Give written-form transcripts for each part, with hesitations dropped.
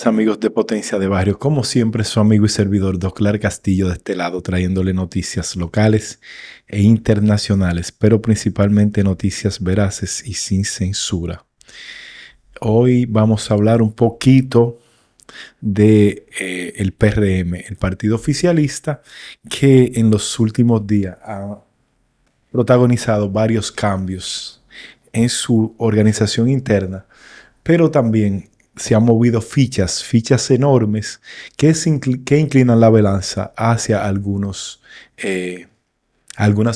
Amigos de Potencia de Barrio, como siempre su amigo y servidor Doclar Castillo de este lado trayéndole noticias locales e internacionales, pero principalmente noticias veraces y sin censura. Hoy vamos a hablar un poquito de el PRM, el partido oficialista que en los últimos días ha protagonizado varios cambios en su organización interna, pero también se han movido fichas enormes que inclinan la balanza hacia algunas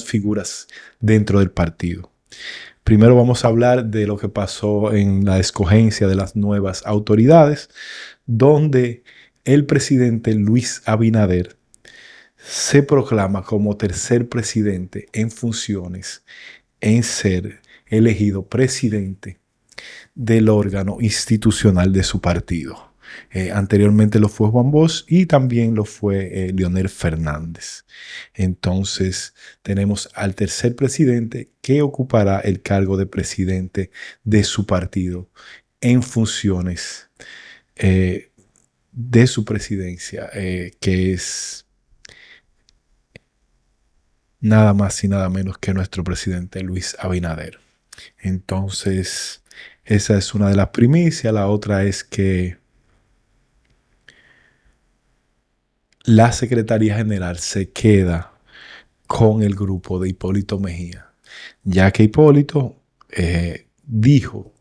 figuras dentro del partido. Primero vamos a hablar de lo que pasó en la escogencia de las nuevas autoridades, donde el presidente Luis Abinader se proclama como tercer presidente en funciones en ser elegido presidente del órgano institucional de su partido. Anteriormente lo fue Juan Bosch y también lo fue Leonel Fernández. Entonces tenemos al tercer presidente que ocupará el cargo de presidente de su partido en funciones de su presidencia, que es nada más y nada menos que nuestro presidente Luis Abinader. Entonces, esa es una de las primicias. La otra es que la Secretaría General se queda con el grupo de Hipólito Mejía, ya que Hipólito dijo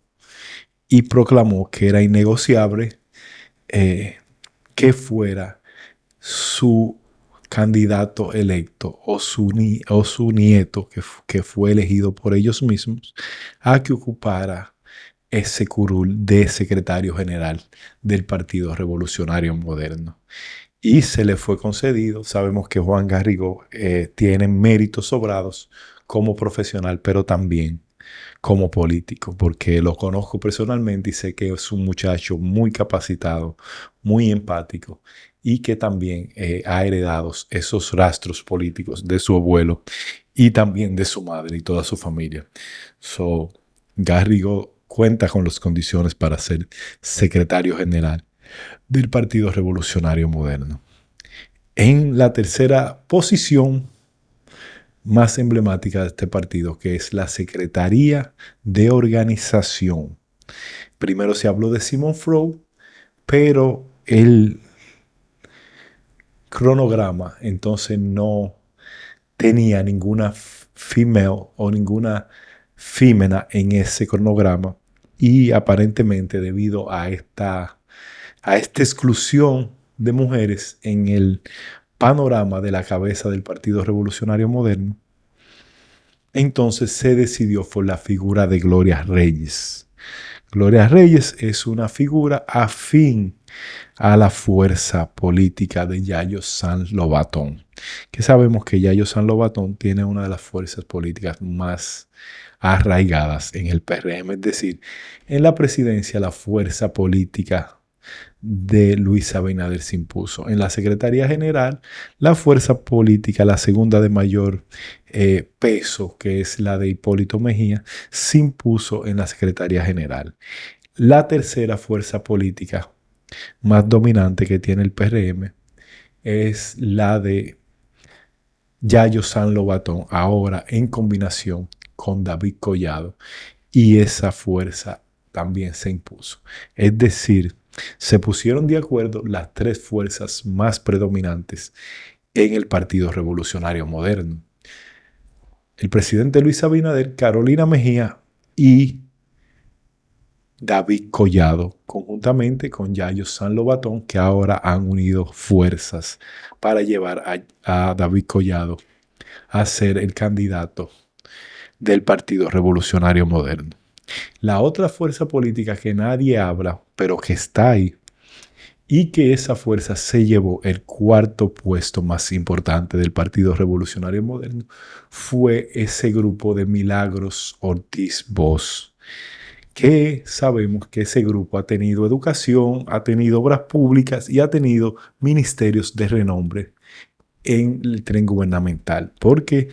y proclamó que era innegociable que fuera su candidato electo o su nieto que fue elegido por ellos mismos a que ocupara ese curul de secretario general del Partido Revolucionario Moderno. Y se le fue concedido. Sabemos que Juan Garrigo tiene méritos sobrados como profesional, pero también como político, porque lo conozco personalmente y sé que es un muchacho muy capacitado, muy empático y que también ha heredado esos rastros políticos de su abuelo y también de su madre y toda su familia. Garrigo cuenta con las condiciones para ser secretario general del Partido Revolucionario Moderno. En la tercera posición más emblemática de este partido, que es la Secretaría de Organización. Primero se habló de Simon Freud, pero el cronograma entonces no tenía ninguna female o ninguna fémina en ese cronograma, y aparentemente debido a esta exclusión de mujeres en el panorama de la cabeza del Partido Revolucionario Moderno, entonces se decidió por la figura de Gloria Reyes. Gloria Reyes es una figura afín a la fuerza política de Yayo San Lobatón, que sabemos que Yayo San Lobatón tiene una de las fuerzas políticas más arraigadas en el PRM, es decir, en la presidencia la fuerza política de Luis Abinader se impuso. En la Secretaría General, la fuerza política, la segunda de mayor peso, que es la de Hipólito Mejía, se impuso en la Secretaría General. La tercera fuerza política más dominante que tiene el PRM es la de Yayo San Lobatón, ahora en combinación con David Collado, y esa fuerza también se impuso. Es decir, se pusieron de acuerdo las tres fuerzas más predominantes en el Partido Revolucionario Moderno. El presidente Luis Abinader, Carolina Mejía y David Collado, conjuntamente con Yayo San Lobatón, que ahora han unido fuerzas para llevar a David Collado a ser el candidato del Partido Revolucionario Moderno. La otra fuerza política que nadie habla, pero que está ahí, y que esa fuerza se llevó el cuarto puesto más importante del Partido Revolucionario Moderno, fue ese grupo de Milagros Ortiz Bosch, que sabemos que ese grupo ha tenido educación, ha tenido obras públicas y ha tenido ministerios de renombre en el tren gubernamental, porque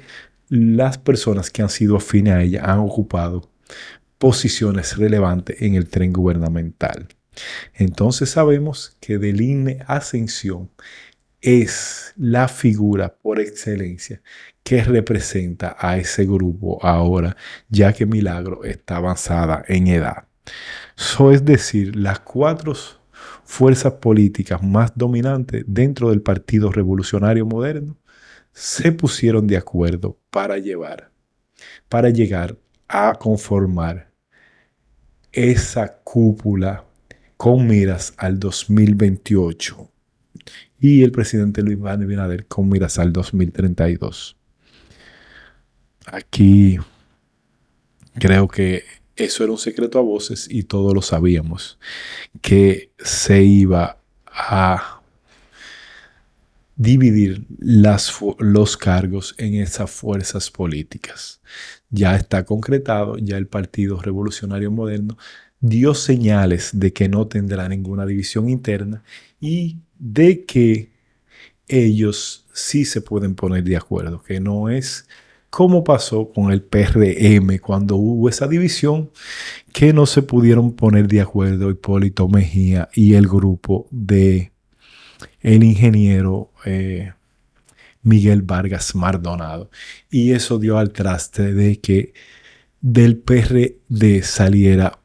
las personas que han sido afines a ella han ocupado posiciones relevantes en el tren gubernamental. Entonces sabemos que Deligne Ascensión es la figura por excelencia que representa a ese grupo ahora, ya que Milagro está avanzada en edad. Es decir, las cuatro fuerzas políticas más dominantes dentro del Partido Revolucionario Moderno se pusieron de acuerdo para llegar a conformar esa cúpula con miras al 2028 y el presidente Luis Abinader con miras al 2032. Aquí creo que eso era un secreto a voces y todos lo sabíamos, que se iba a dividir los cargos en esas fuerzas políticas. Ya está concretado, ya el Partido Revolucionario Moderno dio señales de que no tendrá ninguna división interna y de que ellos sí se pueden poner de acuerdo, que no es como pasó con el PRM cuando hubo esa división, que no se pudieron poner de acuerdo Hipólito Mejía y el grupo de el ingeniero Miguel Vargas Maldonado. Y eso dio al traste de que del PRD saliera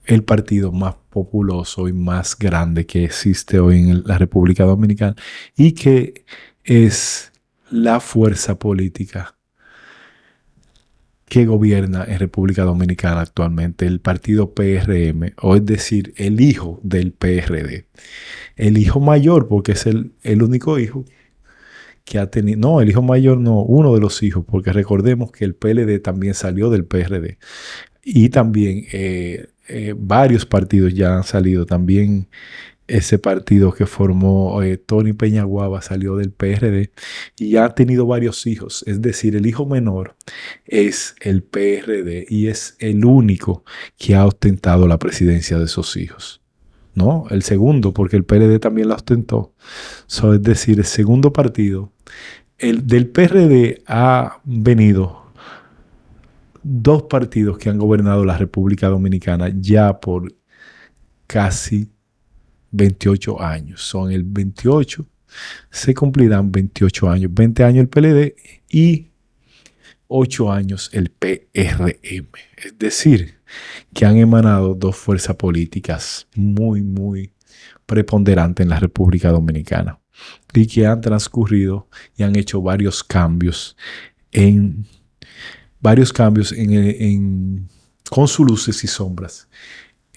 el partido más populoso y más grande que existe hoy en la República Dominicana y que es la fuerza política que gobierna en República Dominicana actualmente, el partido PRM, o es decir, el hijo del PRD. El hijo mayor, porque es el único hijo que ha tenido, no, el hijo mayor no, uno de los hijos, porque recordemos que el PLD también salió del PRD y también varios partidos ya han salido, también ese partido que formó Tony Peñaguaba salió del PRD y ya ha tenido varios hijos, es decir, el hijo menor es el PRD y es el único que ha ostentado la presidencia de esos hijos. ¿No? El segundo, porque el PLD también la ostentó. Es decir, el segundo partido. El del PRD ha venido dos partidos que han gobernado la República Dominicana ya por casi 28 años. Son el 28, se cumplirán 28 años. 20 años el PLD y 8 años el PRM. Es decir, que han emanado dos fuerzas políticas muy preponderantes en la República Dominicana y que han transcurrido y han hecho varios cambios con sus luces y sombras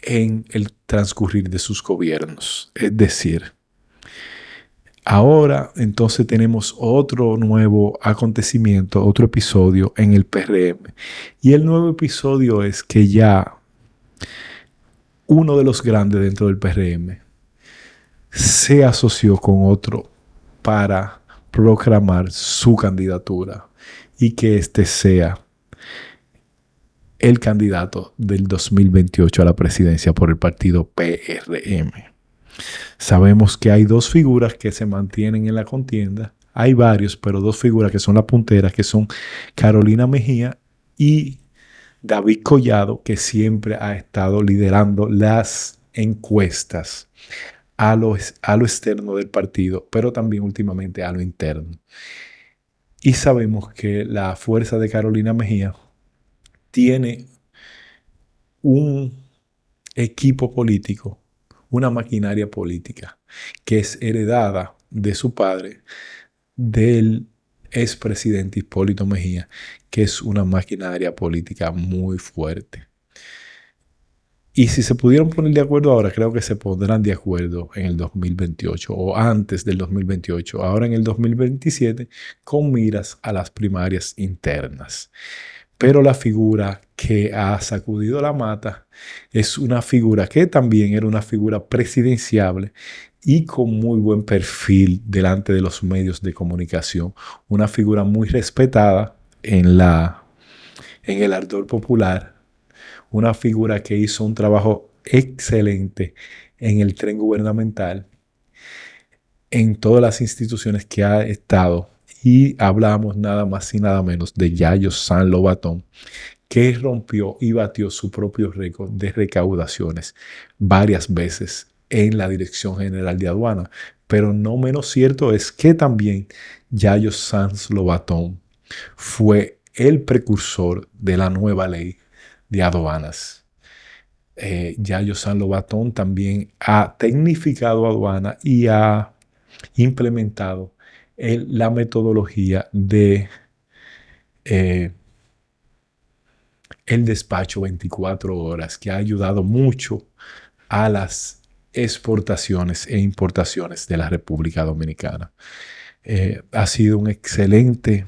en el transcurrir de sus gobiernos. Es decir, ahora entonces tenemos otro nuevo acontecimiento, otro episodio en el PRM. Y el nuevo episodio es que ya uno de los grandes dentro del PRM se asoció con otro para proclamar su candidatura y que este sea el candidato del 2028 a la presidencia por el partido PRM. Sabemos que hay dos figuras que se mantienen en la contienda. Hay varios, pero dos figuras que son las punteras, que son Carolina Mejía y David Collado, que siempre ha estado liderando las encuestas a lo externo del partido, pero también últimamente a lo interno. Y sabemos que la fuerza de Carolina Mejía tiene un equipo político, una maquinaria política que es heredada de su padre, del expresidente Hipólito Mejía, que es una maquinaria política muy fuerte. Y si se pudieron poner de acuerdo ahora, creo que se pondrán de acuerdo en el 2028 o antes del 2028, ahora en el 2027, con miras a las primarias internas. Pero la figura que ha sacudido la mata es una figura que también era una figura presidenciable y con muy buen perfil delante de los medios de comunicación. Una figura muy respetada en el ardor popular. Una figura que hizo un trabajo excelente en el tren gubernamental, en todas las instituciones que ha estado. Y hablamos nada más y nada menos de Yayo San Lobatón, que rompió y batió su propio récord de recaudaciones varias veces en la Dirección General de Aduana. Pero no menos cierto es que también Yayo Sanz Lobatón fue el precursor de la nueva ley de aduanas. Yayo San Lobatón también ha tecnificado aduana y ha implementado la metodología de eh, el despacho 24 horas, que ha ayudado mucho a las exportaciones e importaciones de la República Dominicana. Ha sido un excelente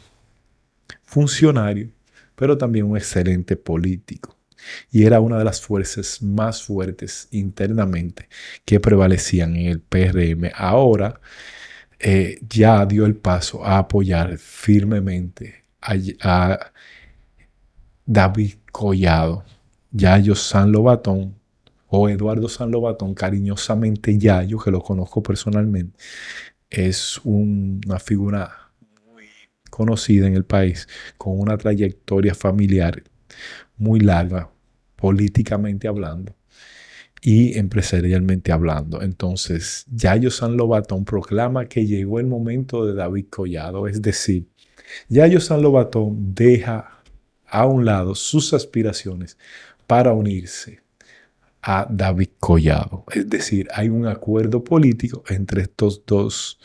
funcionario, pero también un excelente político. Y era una de las fuerzas más fuertes internamente que prevalecían en el PRM. Ahora ya dio el paso a apoyar firmemente a David Collado, Yayo San Lobatón o Eduardo San Lobatón, cariñosamente Yayo, que lo conozco personalmente, es una figura muy conocida en el país, con una trayectoria familiar muy larga, políticamente hablando y empresarialmente hablando. Entonces, Yayo San Lobatón proclama que llegó el momento de David Collado, es decir, Yayo San Lobatón deja a un lado sus aspiraciones para unirse a David Collado. Es decir, hay un acuerdo político entre estos dos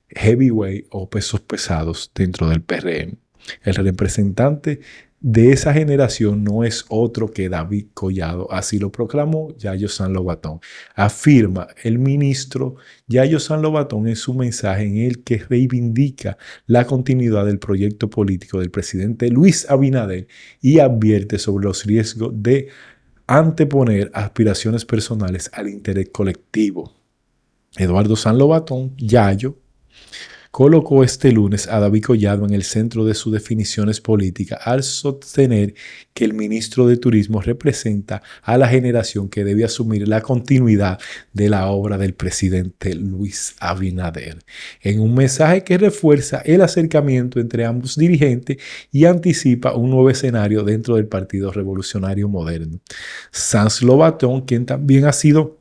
heavyweight o pesos pesados dentro del PRM. El representante de esa generación no es otro que David Collado, así lo proclamó Yayo San Lobatón. Afirma el ministro Yayo San Lobatón en su mensaje en el que reivindica la continuidad del proyecto político del presidente Luis Abinader y advierte sobre los riesgos de anteponer aspiraciones personales al interés colectivo. Eduardo San Lobatón, Yayo, colocó este lunes a David Collado en el centro de sus definiciones políticas al sostener que el ministro de Turismo representa a la generación que debe asumir la continuidad de la obra del presidente Luis Abinader. En un mensaje que refuerza el acercamiento entre ambos dirigentes y anticipa un nuevo escenario dentro del Partido Revolucionario Moderno. Sanz Lobatón, quien también ha sido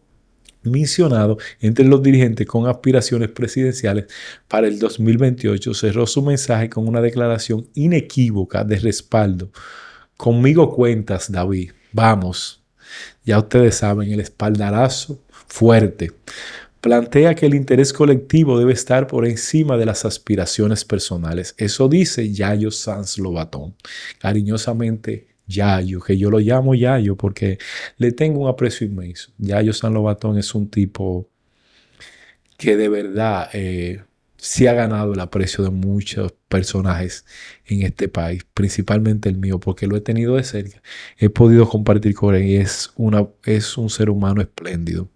mencionado entre los dirigentes con aspiraciones presidenciales para el 2028, cerró su mensaje con una declaración inequívoca de respaldo. Conmigo cuentas, David. Vamos. Ya ustedes saben, el espaldarazo fuerte. Plantea que el interés colectivo debe estar por encima de las aspiraciones personales. Eso dice Yayo Sanz Lobatón. Cariñosamente, Yayo, que yo lo llamo Yayo porque le tengo un aprecio inmenso. Yayo San Lobatón es un tipo que de verdad sí ha ganado el aprecio de muchos personajes en este país, principalmente el mío, porque lo he tenido de cerca. He podido compartir con él y es un ser humano espléndido.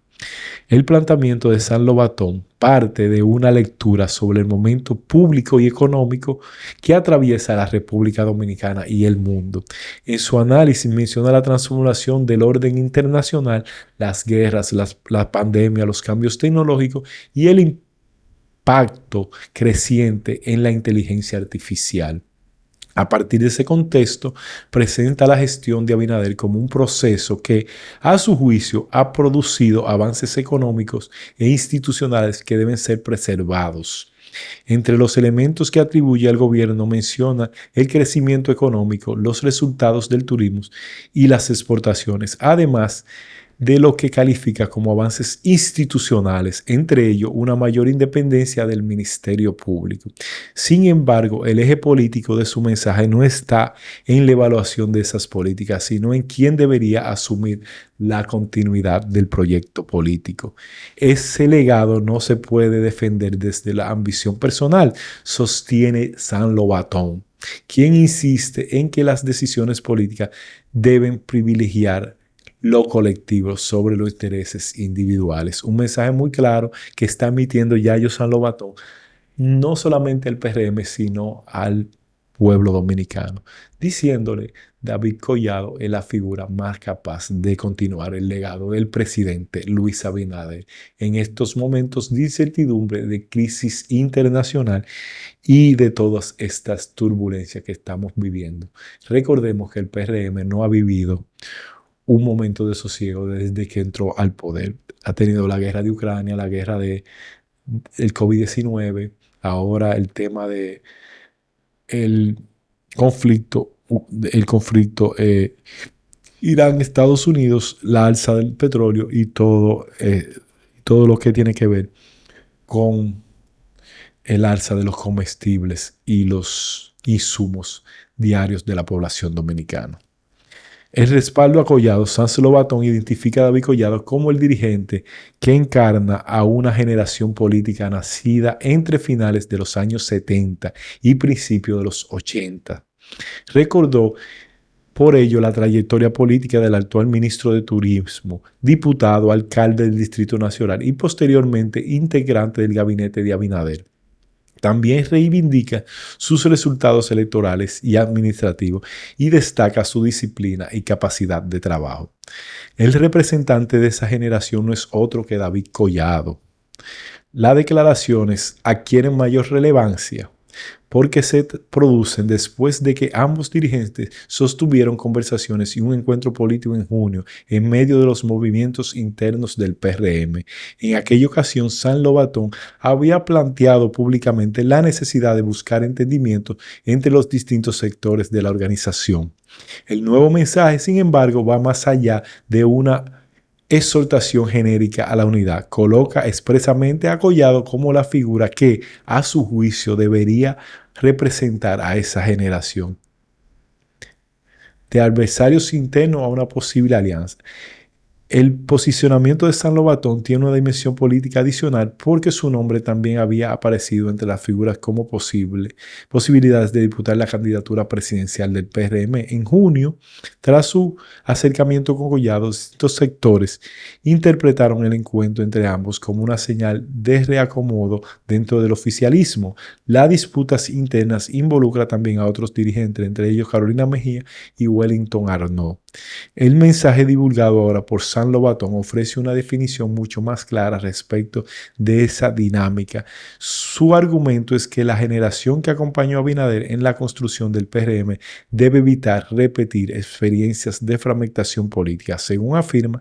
El planteamiento de San Lobatón parte de una lectura sobre el momento público y económico que atraviesa la República Dominicana y el mundo. En su análisis menciona la transformación del orden internacional, las guerras, la pandemia, los cambios tecnológicos y el impacto creciente en la inteligencia artificial. A partir de ese contexto, presenta la gestión de Abinader como un proceso que, a su juicio, ha producido avances económicos e institucionales que deben ser preservados. Entre los elementos que atribuye al gobierno menciona el crecimiento económico, los resultados del turismo y las exportaciones, además de lo que califica como avances institucionales, entre ellos una mayor independencia del Ministerio Público. Sin embargo, el eje político de su mensaje no está en la evaluación de esas políticas, sino en quién debería asumir la continuidad del proyecto político. Ese legado no se puede defender desde la ambición personal, sostiene San Lobatón, quien insiste en que las decisiones políticas deben privilegiar lo colectivo sobre los intereses individuales. Un mensaje muy claro que está emitiendo Yayo San Lobatón, no solamente al PRM, sino al pueblo dominicano, diciéndole: David Collado es la figura más capaz de continuar el legado del presidente Luis Abinader en estos momentos de incertidumbre, de crisis internacional y de todas estas turbulencias que estamos viviendo. Recordemos que el PRM no ha vivido un momento de sosiego desde que entró al poder. Ha tenido la guerra de Ucrania, la guerra del COVID-19, ahora el tema de el conflicto, el conflicto Irán-Estados Unidos, la alza del petróleo y todo lo que tiene que ver con el alza de los comestibles y los insumos diarios de la población dominicana. El respaldo a Collado, Sanz Lobatón identifica a David Collado como el dirigente que encarna a una generación política nacida entre finales de los años 70 y principios de los 80. Recordó por ello la trayectoria política del actual ministro de Turismo, diputado, alcalde del Distrito Nacional y posteriormente integrante del gabinete de Abinader. También reivindica sus resultados electorales y administrativos y destaca su disciplina y capacidad de trabajo. El representante de esa generación no es otro que David Collado. Las declaraciones adquieren mayor relevancia porque se producen después de que ambos dirigentes sostuvieron conversaciones y un encuentro político en junio en medio de los movimientos internos del PRM. En aquella ocasión, Sanz Lobatón había planteado públicamente la necesidad de buscar entendimiento entre los distintos sectores de la organización. El nuevo mensaje, sin embargo, va más allá de una exhortación genérica a la unidad. Coloca expresamente a Collado como la figura que, a su juicio, debería representar a esa generación de adversarios internos a una posible alianza. El posicionamiento de Sanz Lobatón tiene una dimensión política adicional porque su nombre también había aparecido entre las figuras como posibilidades de disputar la candidatura presidencial del PRM. En junio, tras su acercamiento con Collado, distintos sectores interpretaron el encuentro entre ambos como una señal de reacomodo dentro del oficialismo. Las disputas internas involucran también a otros dirigentes, entre ellos Carolina Mejía y Wellington Arnaud. El mensaje divulgado ahora por Sanz Lobatón ofrece una definición mucho más clara respecto de esa dinámica. Su argumento es que la generación que acompañó a Abinader en la construcción del PRM debe evitar repetir experiencias de fragmentación política. Según afirma,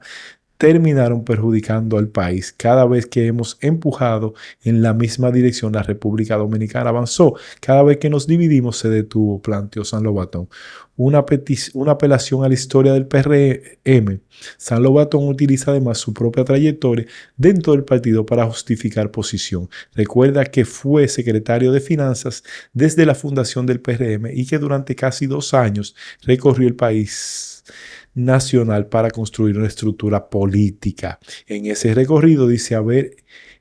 terminaron perjudicando al país. Cada vez que hemos empujado en la misma dirección, la República Dominicana avanzó. Cada vez que nos dividimos, se detuvo, planteó Sanz Lobatón. Una apelación a la historia del PRM. Sanz Lobatón utiliza además su propia trayectoria dentro del partido para justificar posición. Recuerda que fue secretario de Finanzas desde la fundación del PRM y que durante casi 2 años recorrió el país nacional para construir una estructura política. En ese recorrido dice haber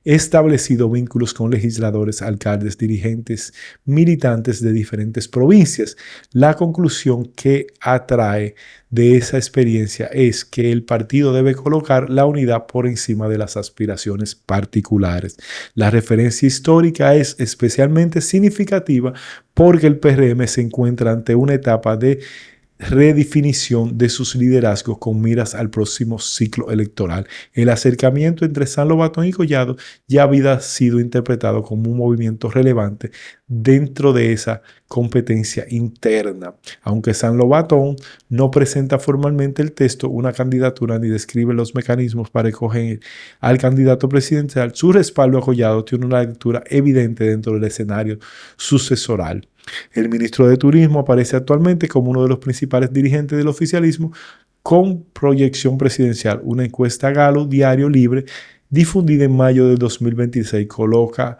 establecido vínculos con legisladores, alcaldes, dirigentes, militantes de diferentes provincias. La conclusión que atrae de esa experiencia es que el partido debe colocar la unidad por encima de las aspiraciones particulares. La referencia histórica es especialmente significativa porque el PRM se encuentra ante una etapa de redefinición de sus liderazgos con miras al próximo ciclo electoral. El acercamiento entre Sanz Lobatón y Collado ya había sido interpretado como un movimiento relevante dentro de esa competencia interna. Aunque Sanz Lobatón no presenta formalmente el texto, una candidatura ni describe los mecanismos para escoger al candidato presidencial, su respaldo a Collado tiene una lectura evidente dentro del escenario sucesoral. El ministro de Turismo aparece actualmente como uno de los principales dirigentes del oficialismo con proyección presidencial. Una encuesta Galo, Diario Libre, difundida en mayo del 2026, coloca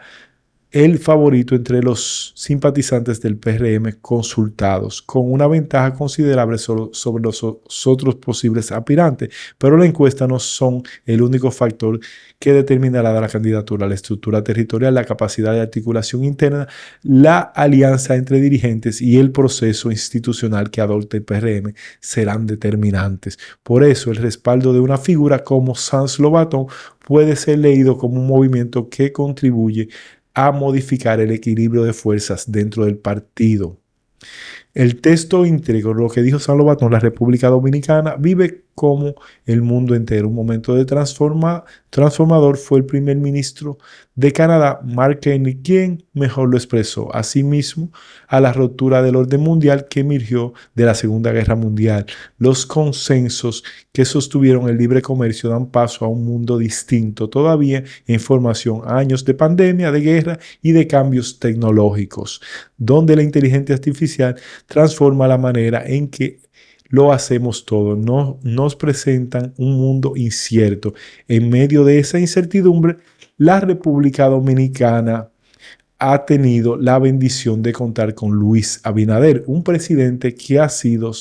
el favorito entre los simpatizantes del PRM consultados, con una ventaja considerable sobre los otros posibles aspirantes, pero la encuesta no son el único factor que determinará la candidatura. La estructura territorial, la capacidad de articulación interna, la alianza entre dirigentes y el proceso institucional que adopte el PRM serán determinantes. Por eso, el respaldo de una figura como Sanz Lobatón puede ser leído como un movimiento que contribuye a modificar el equilibrio de fuerzas dentro del partido. El texto íntegro, lo que dijo San Lobatón, la República Dominicana vive como el mundo entero. Un momento de transformador fue el primer ministro de Canadá, Mark Carney, quien mejor lo expresó. Asimismo, a la ruptura del orden mundial que emergió de la Segunda Guerra Mundial. Los consensos que sostuvieron el libre comercio dan paso a un mundo distinto, todavía en formación, años de pandemia, de guerra y de cambios tecnológicos, donde la inteligencia artificial transforma la manera en que lo hacemos todo. Nos presentan un mundo incierto. En medio de esa incertidumbre, la República Dominicana ha tenido la bendición de contar con Luis Abinader, un presidente que ha sabido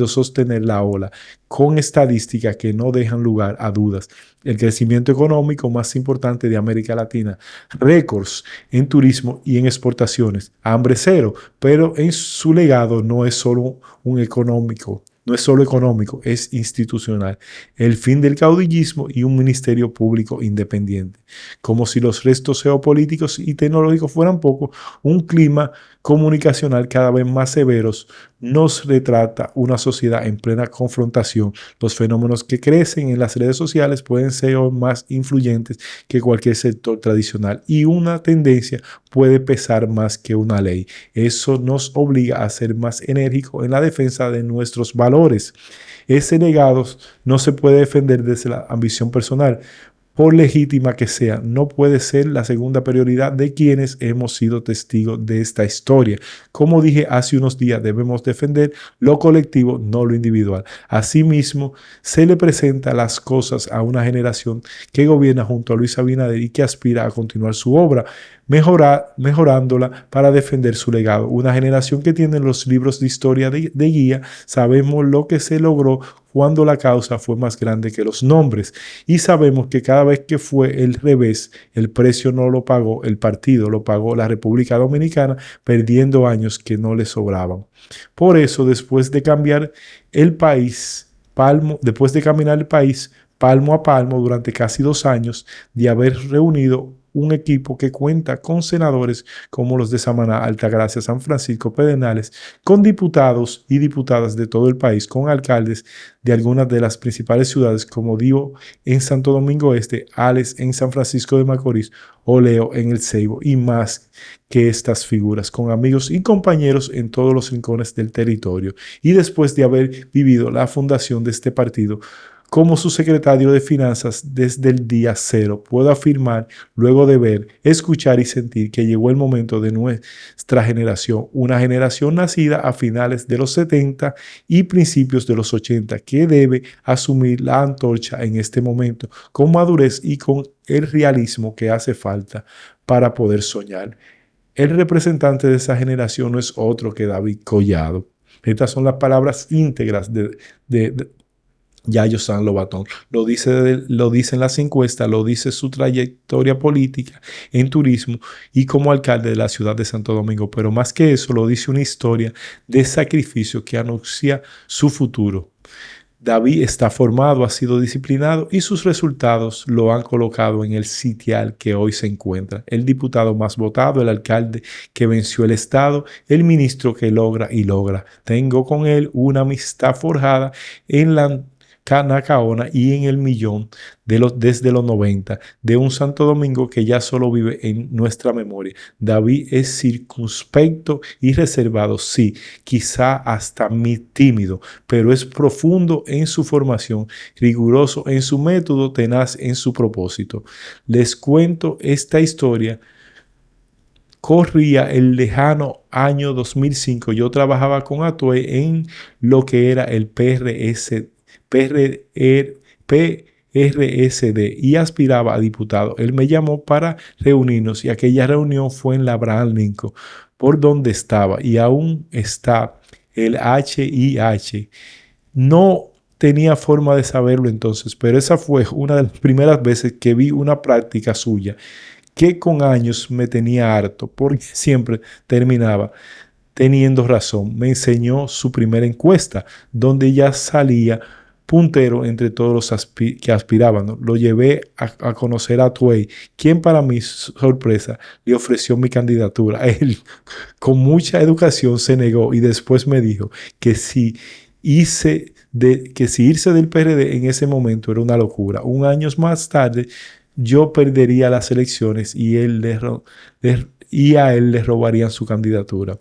sostener la ola con estadísticas que no dejan lugar a dudas. El crecimiento económico más importante de América Latina, récords en turismo y en exportaciones, hambre cero, pero en su legado no es solo un económico, no es solo económico, es institucional. El fin del caudillismo y un ministerio público independiente. Como si los restos geopolíticos y tecnológicos fueran poco, un clima comunicacional cada vez más severos nos retrata una sociedad en plena confrontación. Los fenómenos que crecen en las redes sociales pueden ser más influyentes que cualquier sector tradicional y una tendencia puede pesar más que una ley. Eso nos obliga a ser más enérgicos en la defensa de nuestros valores. Ese legado no se puede defender desde la ambición personal, por legítima que sea, no puede ser la segunda prioridad de quienes hemos sido testigos de esta historia. Como dije hace unos días, debemos defender lo colectivo, no lo individual. Asimismo, se le presenta las cosas a una generación que gobierna junto a Luis Abinader y que aspira a continuar su obra, mejorándola para defender su legado. Una generación que tiene los libros de historia de guía, sabemos lo que se logró cuando la causa fue más grande que los nombres y sabemos que cada vez que fue el revés, el precio no lo pagó el partido, lo pagó la República Dominicana, perdiendo años que no le sobraban. Por eso, después de cambiar el país, después de caminar el país palmo a palmo durante casi 2 años, de haber reunido un equipo que cuenta con senadores como los de Samaná, Altagracia, San Francisco, Pedernales, con diputados y diputadas de todo el país, con alcaldes de algunas de las principales ciudades como Dio en Santo Domingo Este, Alex en San Francisco de Macorís o Leo en El Ceibo y más que estas figuras, con amigos y compañeros en todos los rincones del territorio. Y después de haber vivido la fundación de este partido, como su secretario de Finanzas desde el día cero, puedo afirmar, luego de ver, escuchar y sentir que llegó el momento de nuestra generación, una generación nacida a finales de los 70 y principios de los 80, que debe asumir la antorcha en este momento con madurez y con el realismo que hace falta para poder soñar. El representante de esa generación no es otro que David Collado. Estas son las palabras íntegras de Yayo San Lobatón. Lo dice en las encuestas, lo dice su trayectoria política en turismo y como alcalde de la ciudad de Santo Domingo. Pero más que eso, lo dice una historia de sacrificio que anuncia su futuro. David está formado, ha sido disciplinado y sus resultados lo han colocado en el sitial que hoy se encuentra. El diputado más votado, el alcalde que venció el Estado, el ministro que logra y logra. Tengo con él una amistad forjada en la Canacaona y en el Millón desde los 90, de un Santo Domingo que ya solo vive en nuestra memoria. David es circunspecto y reservado, sí, quizá hasta tímido, pero es profundo en su formación, riguroso en su método, tenaz en su propósito. Les cuento esta historia. Corría el lejano año 2005. Yo trabajaba con Atue en lo que era el PRSD y aspiraba a diputado. Él me llamó para reunirnos y aquella reunión fue en la Abraham Lincoln, por donde estaba y aún está el HIH. No tenía forma de saberlo entonces, pero esa fue una de las primeras veces que vi una práctica suya que con años me tenía harto porque siempre terminaba teniendo razón. Me enseñó su primera encuesta donde ya salía puntero entre todos los que aspiraban, ¿no? Lo llevé a conocer a Tuey, quien para mi sorpresa le ofreció mi candidatura. Él, con mucha educación, se negó y después me dijo que que si irse del PRD en ese momento era una locura. Un año más tarde, yo perdería las elecciones y a él le robarían su candidatura.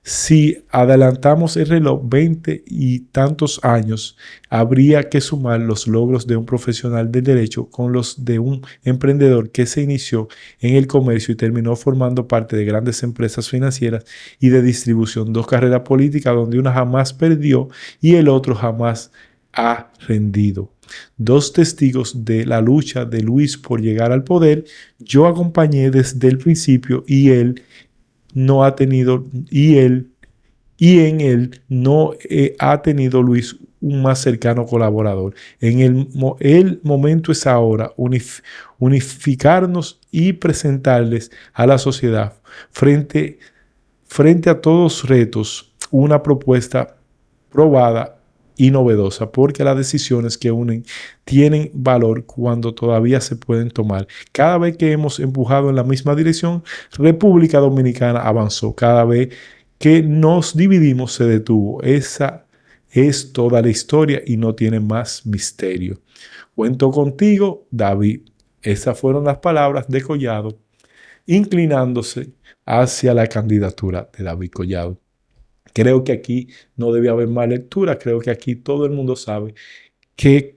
Si adelantamos el reloj 20 y tantos años, habría que sumar los logros de un profesional del derecho con los de un emprendedor que se inició en el comercio y terminó formando parte de grandes empresas financieras y de distribución. Dos carreras políticas donde una jamás perdió y el otro jamás ha rendido. Dos testigos de la lucha de Luis por llegar al poder. Yo acompañé desde el principio y él no ha tenido, en él no ha tenido Luis un más cercano colaborador. El momento es ahora unificarnos y presentarles a la sociedad frente a todos los retos una propuesta probada y novedosa, porque las decisiones que unen tienen valor cuando todavía se pueden tomar. Cada vez que hemos empujado en la misma dirección, República Dominicana avanzó. Cada vez que nos dividimos, se detuvo. Esa es toda la historia y no tiene más misterio. Cuento contigo, David. Esas fueron las palabras de Collado, inclinándose hacia la candidatura de David Collado. Creo que aquí no debe haber más lectura. Creo que aquí todo el mundo sabe que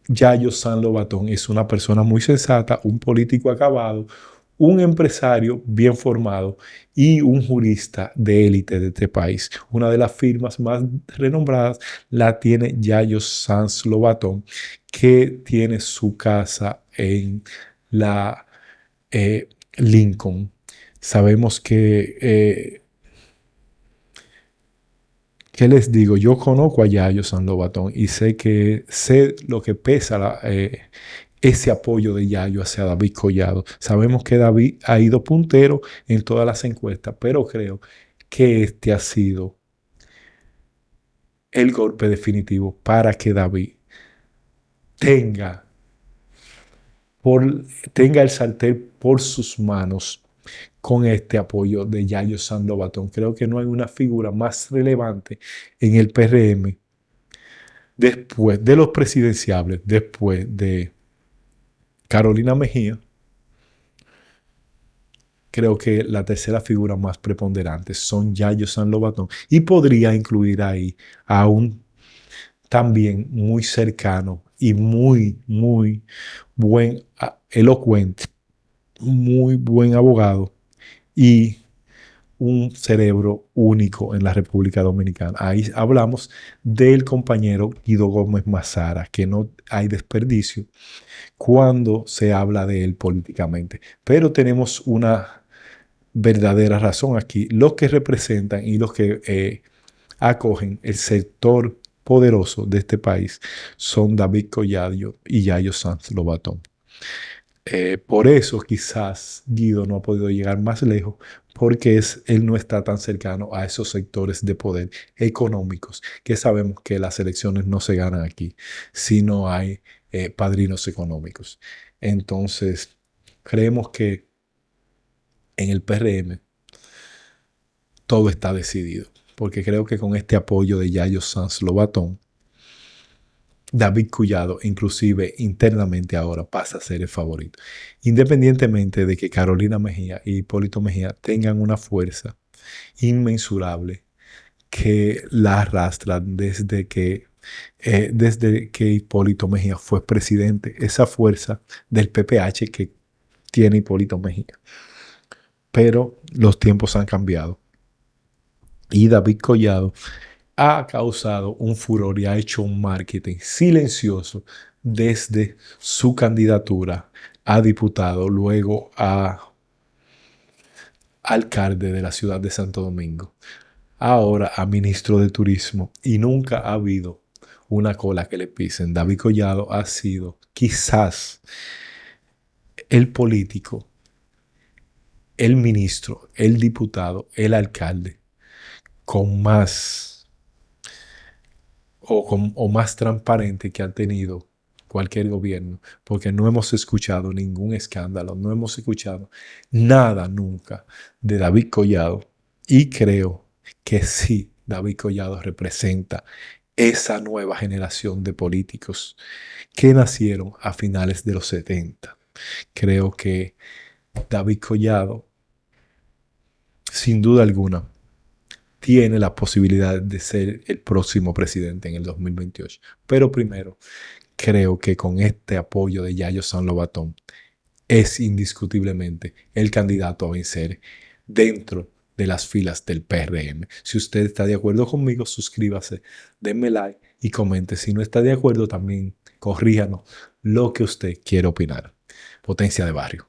Yayo San Lobatón es una persona muy sensata, un político acabado, un empresario bien formado y un jurista de élite de este país. Una de las firmas más renombradas la tiene Yayo Sanz Lobatón, que tiene su casa en la Lincoln. Sabemos que ¿qué les digo? Yo conozco a Yayo San Lobatón y sé lo que pesa ese apoyo de Yayo hacia David Collado. Sabemos que David ha ido puntero en todas las encuestas, pero creo que este ha sido el golpe definitivo para que David tenga, tenga el sartén por sus manos con este apoyo de Yayo San Lobatón. Creo que no hay una figura más relevante en el PRM después de los presidenciables, después de Carolina Mejía. Creo que la tercera figura más preponderante son Yayo San Lobatón y podría incluir ahí a un también muy cercano y muy buen, elocuente, muy buen abogado y un cerebro único en la República Dominicana. Ahí hablamos del compañero Guido Gómez Mazara, que no hay desperdicio cuando se habla de él políticamente. Pero tenemos una verdadera razón aquí. Los que representan y los que acogen el sector poderoso de este país son David Collado y Yayo Sanz Lobatón. Por eso quizás Guido no ha podido llegar más lejos, porque él no está tan cercano a esos sectores de poder económicos, que sabemos que las elecciones no se ganan aquí si no hay padrinos económicos. Entonces, creemos que en el PRM todo está decidido, porque creo que con este apoyo de Yayo Sanz Lobatón, David Collado, inclusive internamente ahora, pasa a ser el favorito. Independientemente de que Carolina Mejía y Hipólito Mejía tengan una fuerza inmensurable que la arrastra desde que Hipólito Mejía fue presidente, esa fuerza del PPH que tiene Hipólito Mejía. Pero los tiempos han cambiado y David Collado ha causado un furor y ha hecho un marketing silencioso desde su candidatura a diputado, luego a alcalde de la ciudad de Santo Domingo, ahora a ministro de Turismo, y nunca ha habido una cola que le pisen. David Collado ha sido quizás el político, el ministro, el diputado, el alcalde con más o más transparente que han tenido cualquier gobierno, porque no hemos escuchado ningún escándalo, no hemos escuchado nada nunca de David Collado. Y creo que sí, David Collado representa esa nueva generación de políticos que nacieron a finales de los 70. Creo que David Collado, sin duda alguna, tiene la posibilidad de ser el próximo presidente en el 2028. Pero primero, creo que con este apoyo de Yayo San Lobatón es indiscutiblemente el candidato a vencer dentro de las filas del PRM. Si usted está de acuerdo conmigo, suscríbase, denme like y comente. Si no está de acuerdo, también corríjanos lo que usted quiere opinar. Potencia de Barrio.